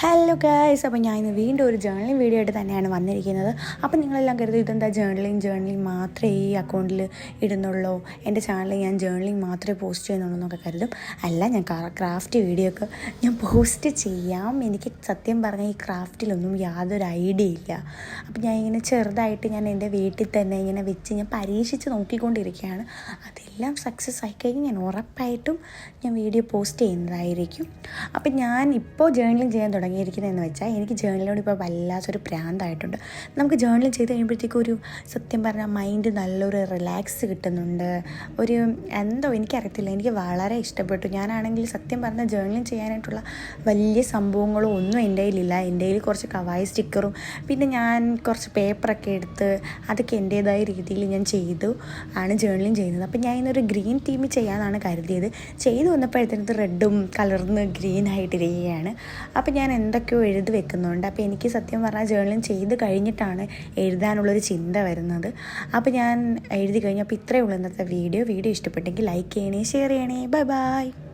Hello guys, അപ്പോൾ ഞാൻ ഇന്ന് വീണ്ടും ഒരു ജേർണലിംഗ് വീഡിയോ ആയിട്ട് തന്നെയാണ് വന്നിരിക്കുന്നത്. അപ്പോൾ നിങ്ങളെല്ലാം കരുതി ഇതെന്താ ജേർണലിംഗ് മാത്രമേ ഈ അക്കൗണ്ടിൽ ഇടുന്നുള്ളൂ, എൻ്റെ ചാനലിൽ ഞാൻ ജേർണലിംഗ് മാത്രമേ പോസ്റ്റ് ചെയ്യുന്നുള്ളൂ എന്നൊക്കെ കരുതും. അല്ല, ഞാൻ ക്രാഫ്റ്റ് വീഡിയോ ഒക്കെ ഞാൻ പോസ്റ്റ് ചെയ്യാം. എനിക്ക് സത്യം പറഞ്ഞാൽ ഈ ക്രാഫ്റ്റിലൊന്നും യാതൊരു ഐഡിയ ഇല്ല. അപ്പോൾ ഞാൻ ഇങ്ങനെ ചെറുതായിട്ട് ഞാൻ എൻ്റെ വീട്ടിൽ തന്നെ ഇങ്ങനെ വെച്ച് ഞാൻ പരീക്ഷിച്ച് നോക്കിക്കൊണ്ടിരിക്കുകയാണ്. അതെല്ലാം സക്സസ് ആയിക്കഴിഞ്ഞ് ഞാൻ ഉറപ്പായിട്ടും ഞാൻ വീഡിയോ പോസ്റ്റ് ചെയ്യുന്നതായിരിക്കും. അപ്പം ഞാൻ ഇപ്പോൾ ജേർണലിംഗ് ചെയ്യാൻ തുടങ്ങിയിരിക്കുന്നതെന്ന് വെച്ചാൽ എനിക്ക് ജേർണലിനോട് ഇപ്പോൾ വല്ലാത്തൊരു പ്രാന്തായിട്ടുണ്ട്. നമുക്ക് ജേർണലിംഗ് ചെയ്ത് കഴിയുമ്പോഴത്തേക്കും ഒരു സത്യം പറഞ്ഞാൽ മൈൻഡ് നല്ലൊരു റിലാക്സ് കിട്ടുന്നുണ്ട്. ഒരു എന്തോ എനിക്കറിയത്തില്ല, എനിക്ക് വളരെ ഇഷ്ടപ്പെട്ടു. ഞാനാണെങ്കിൽ സത്യം പറഞ്ഞാൽ ജേർണലിംഗ് ചെയ്യാനായിട്ടുള്ള വലിയ സംഭവങ്ങളും ഒന്നും എൻ്റെ കയ്യിലില്ല. എൻ്റെ കയ്യിൽ കുറച്ച് കവായി സ്റ്റിക്കറും പിന്നെ ഞാൻ കുറച്ച് പേപ്പറൊക്കെ എടുത്ത് അതൊക്കെ എൻ്റേതായ രീതിയിൽ ഞാൻ ആണ് ജേർണലിംഗ് ചെയ്യുന്നത്. അപ്പം ഞാൻ ഇന്നൊരു ഗ്രീൻ തീമിൽ ചെയ്യാമെന്നാണ് കരുതിയത്. ചെയ്തു വന്നപ്പോഴത്തേനത് റെഡും കലർന്ന് ഗ്രീൻ ആയിട്ടിരിക്കുകയാണ്. അപ്പോൾ ഞാൻ എന്തൊക്കെയോ എഴുതി വെക്കുന്നുണ്ട്. അപ്പോൾ എനിക്ക് സത്യം പറഞ്ഞാൽ ജേർണലിംഗ് ചെയ്ത് കഴിഞ്ഞിട്ടാണ് എഴുതാനുള്ളൊരു ചിന്ത വരുന്നത്. അപ്പോൾ ഞാൻ എഴുതി കഴിഞ്ഞു. അപ്പോൾ ഇത്രയേ ഉള്ളൂ ഇന്നത്തെ വീഡിയോ ഇഷ്ടപ്പെട്ടെങ്കിൽ ലൈക്ക് ചെയ്യണേ, ഷെയർ ചെയ്യണേ. Bye bye.